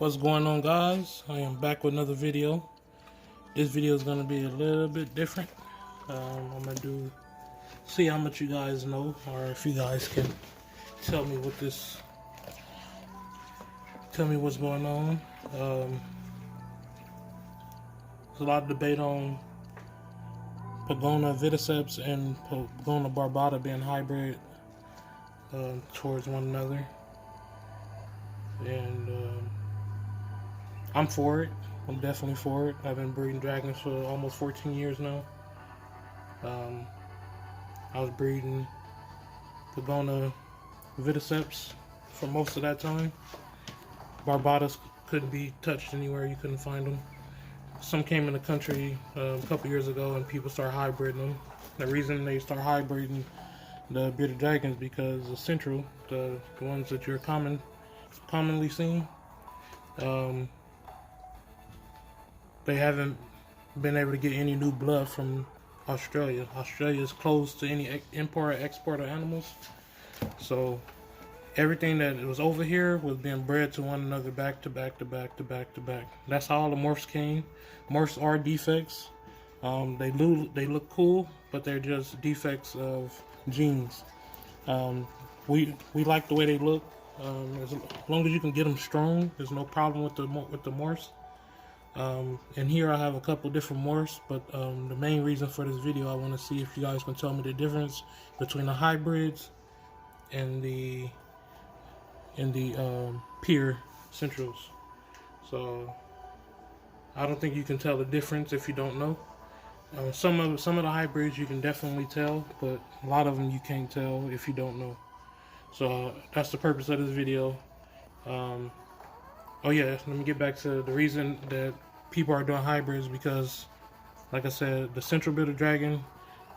What's going on, guys? I am back with another video. This video is going to be a little bit different. I'm going to see how much you guys know, or if you guys can tell me what's going on. There's a lot of debate on Pogana Vitticeps and Pogana Barbata being hybrid towards one another, and I'm for it. I'm definitely for it. I've been breeding dragons for almost 14 years now. I was breeding Pogana Vitticeps for most of that time. Barbatas couldn't be touched anywhere. You couldn't find them. Some came in the country a couple years ago, and people started hybriding them. The reason they start hybriding the bearded dragons because the central, the ones that you're commonly seeing, they haven't been able to get any new blood from Australia. Australia is closed to any import or export of animals. So everything that was over here was being bred to one another back to back to back to back to back. That's how all the morphs came. Morphs are defects. They look cool, but they're just defects of genes. We like the way they look. As long as you can get them strong, there's no problem with the morphs. And here I have a couple different morphs, but the main reason for this video, I want to see if you guys can tell me the difference between the hybrids and the pure centrals. So I don't think you can tell the difference if you don't know. Some of the hybrids you can definitely tell, but a lot of them you can't tell if you don't know. So that's the purpose of this video. Oh yeah, let me get back to the reason that people are doing hybrids, because like I said, the central bearded dragon,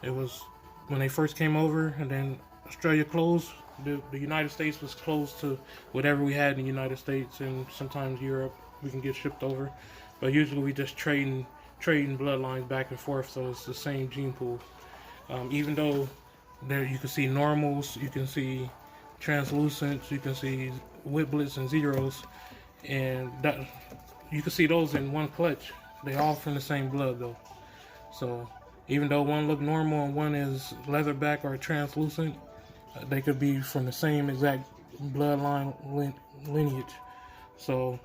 it was when they first came over, and then Australia closed. The United States was closed to whatever we had in the United States, and sometimes Europe we can get shipped over, but usually we just trading bloodlines back and forth, so it's the same gene pool. Even though there you can see normals, you can see translucents, you can see whiblets and zeros, and that you can see those in one clutch. They all from the same blood though. So even though one look normal and one is leatherback or translucent, they could be from the same exact bloodline lineage. So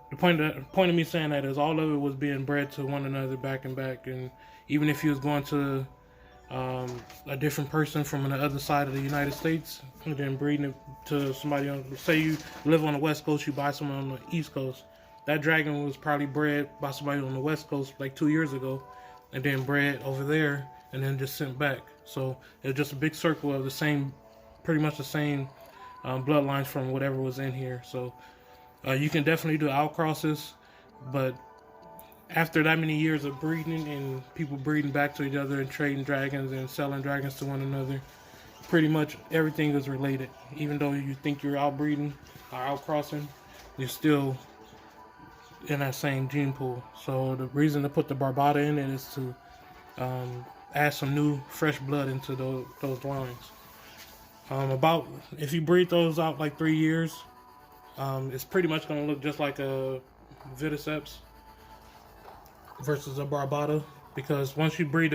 the point of me saying that is all of it was being bred to one another back and back, and even if you was going to a different person from the other side of the United States and then breeding it to somebody else, say you live on the West Coast, you buy someone on the East Coast, that dragon was probably bred by somebody on the West Coast like 2 years ago, and then bred over there and then just sent back. So it's just a big circle of the same, pretty much the same bloodlines from whatever was in here. So you can definitely do outcrosses, but after that many years of breeding and people breeding back to each other and trading dragons and selling dragons to one another, pretty much everything is related. Even though you think you're outbreeding or outcrossing, you're still in that same gene pool. So the reason to put the Barbata in it is to add some new fresh blood into those lines. About if you breed those out like 3 years, it's pretty much going to look just like a Vitticeps versus a Barbata, because once you breed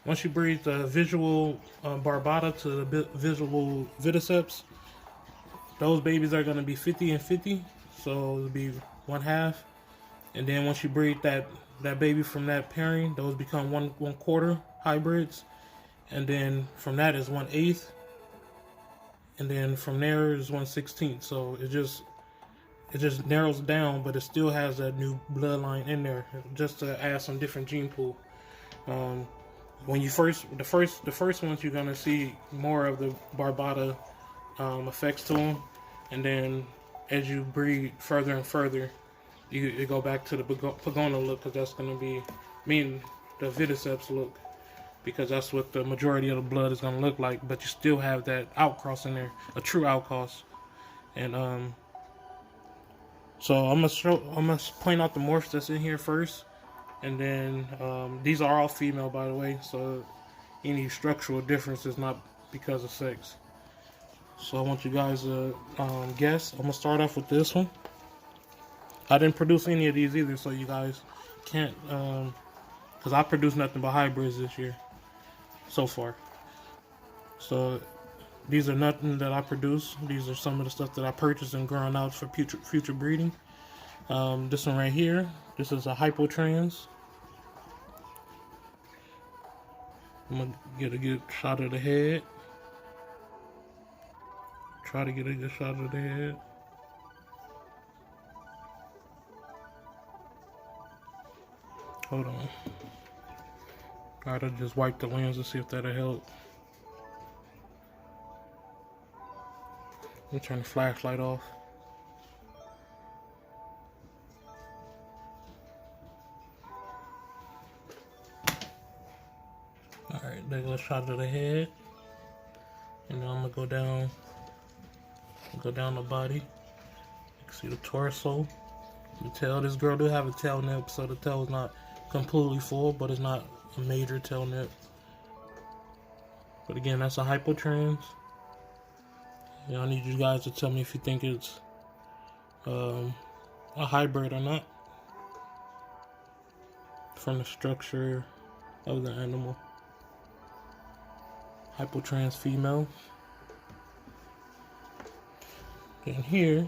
the visual Barbata to the visual Vitticeps, those babies are going to be 50 and 50, so it'll be 1/2. And then once you breed that baby from that pairing, those become 1/4 hybrids, and then from that is 1/8, and then from there is 1/16. So it just narrows down, but it still has that new bloodline in there, just to add some different gene pool. When you the first ones, you're gonna see more of the Barbata effects to them, and then as you breed further and further, you go back to the Pogana look, because that's gonna be the Vitticeps look, because that's what the majority of the blood is gonna look like. But you still have that outcross in there, a true outcross, and so I'm gonna point out the morphs that's in here first, and then these are all female, by the way. So any structural difference is not because of sex. So I want you guys to guess. I'm gonna start off with this one. I didn't produce any of these either, so you guys can't, because I produced nothing but hybrids this year so far. So these are nothing that I produce. These are some of the stuff that I purchased and grown out for future breeding. This one right here, this is a hypotrans. I'm gonna get a good shot of the head. Try to get a good shot of the head. Hold on. Alright, I just wipe the lens to see if that'll help. Let me turn the flashlight off. Alright, there goes a shot of the head. And then I'm gonna go down the body. You can see the torso, the tail. This girl do have a tail nip, so the tail is not completely full, but it's not a major tail nip. But again, that's a hypotrans. And I need you guys to tell me if you think it's a hybrid or not, from the structure of the animal. Hypotrans female. And here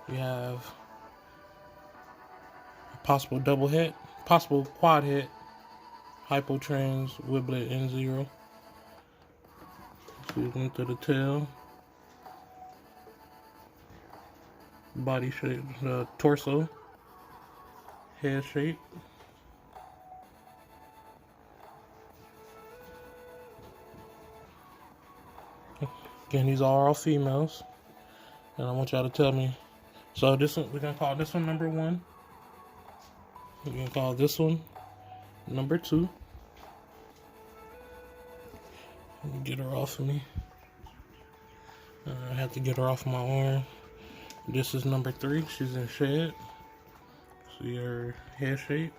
we have a possible double head, possible quad head, hypotrans wiblet N0. So we went to the tail, body shape, the torso, head shape. Again, these are all females. And I want y'all to tell me. So this one, we're gonna call this one number 1. We're gonna call this one number 2. Get her off of me. I have to get her off my arm. This is number 3. She's in shed. See her head shape.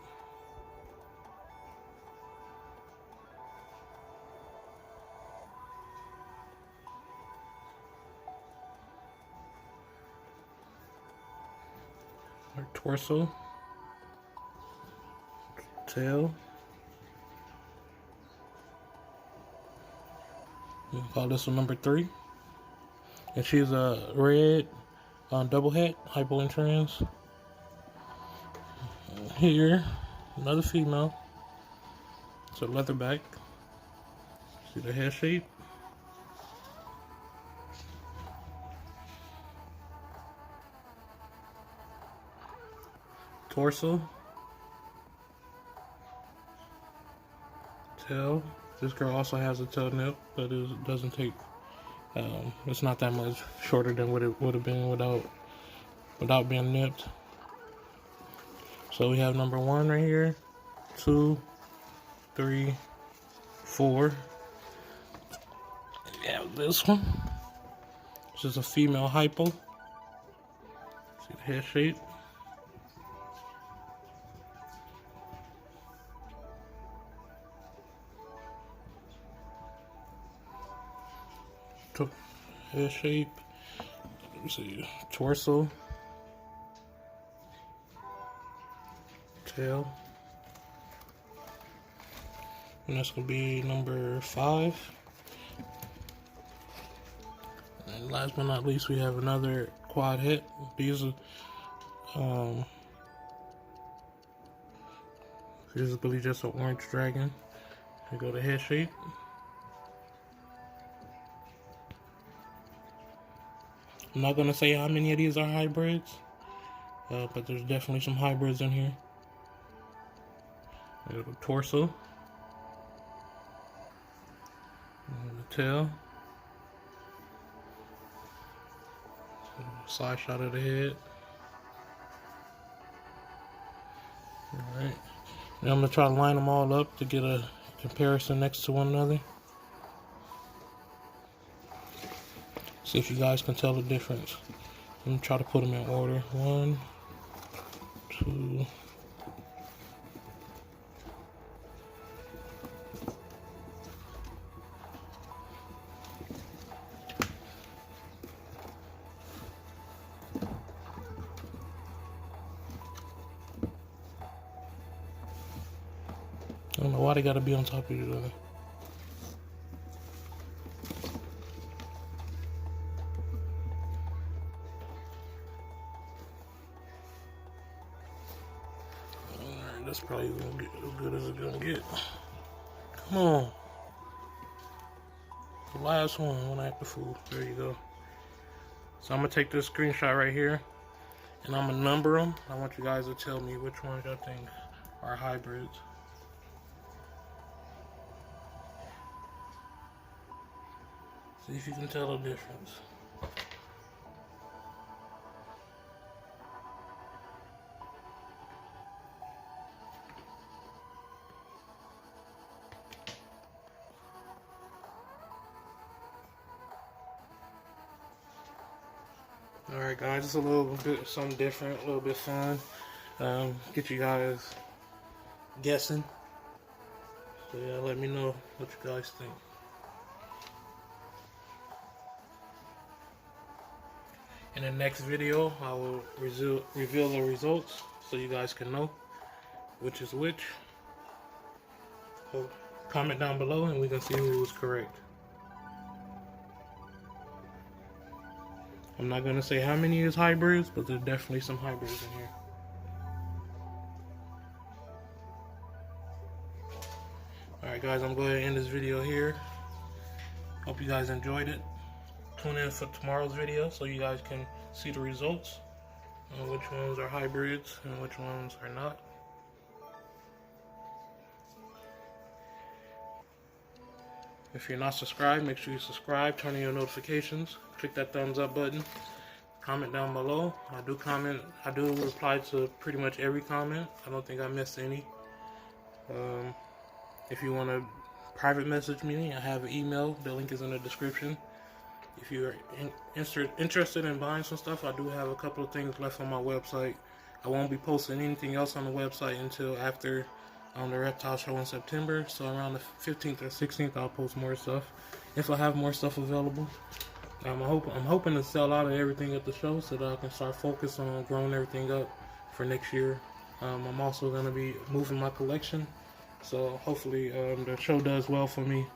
Her torso, tail. We'll call this one number 3. And she's a red double head, hypotrans. Here, another female. It's a leatherback. See the head shape. Torso, tail. This girl also has a tail nip, but it doesn't take. It's not that much shorter than what it would have been without being nipped. So we have number 1 right here, 2, 3, 4. We have this one. This is a female hypo. See the head shape. Head shape. Let me see. Torso. Tail. And that's gonna be number 5. And last but not least, we have another quad head. These are physically just an orange dragon. We go to head shape. I'm not gonna say how many of these are hybrids, but there's definitely some hybrids in here. There's the torso, and the tail, side shot of the head. Alright, now I'm gonna try to line them all up to get a comparison next to one another. See if you guys can tell the difference. Let me try to put them in order. 1, 2. I don't know why they gotta be on top of each other. Alright, that's probably gonna get as good as it's gonna get. Come on. The last one after food. There you go. So I'm gonna take this screenshot right here and I'm gonna number them. I want you guys to tell me which ones y'all think are hybrids. See if you can tell the difference. Alright guys, it's a little bit something different, a little bit fun. Get you guys guessing. So yeah, let me know what you guys think. In the next video, I will reveal the results so you guys can know which is which. So comment down below and we can see who was correct. I'm not gonna say how many is hybrids, but there's definitely some hybrids in here. Alright guys, I'm going to end this video here. Hope you guys enjoyed it. Tune in for tomorrow's video so you guys can see the results on which ones are hybrids and which ones are not. If you're not subscribed, make sure you subscribe, turn on your notifications, click that thumbs up button, comment down below. I do reply to pretty much every comment. I don't think I missed any. If you want to private message me, I have an email, the link is in the description. If you're interested in buying some stuff, I do have a couple of things left on my website. I won't be posting anything else on the website until after the reptile show in September, so around the 15th or 16th I'll post more stuff if I have more stuff available. I'm hoping to sell out of everything at the show so that I can start focusing on growing everything up for next year. I'm also going to be moving my collection, so hopefully the show does well for me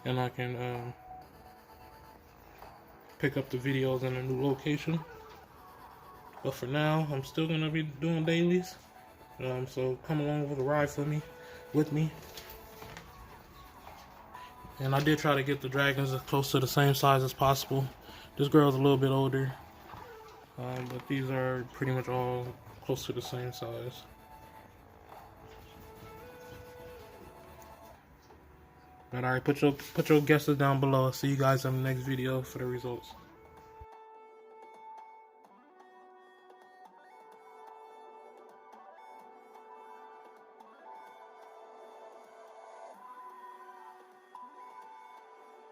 and I can pick up the videos in a new location. But for now, I'm still going to be doing dailies. So come along with a ride with me. And I did try to get the dragons as close to the same size as possible. This girl's a little bit older, but these are pretty much all close to the same size. But alright, put your guesses down below. I'll see you guys in the next video for the results.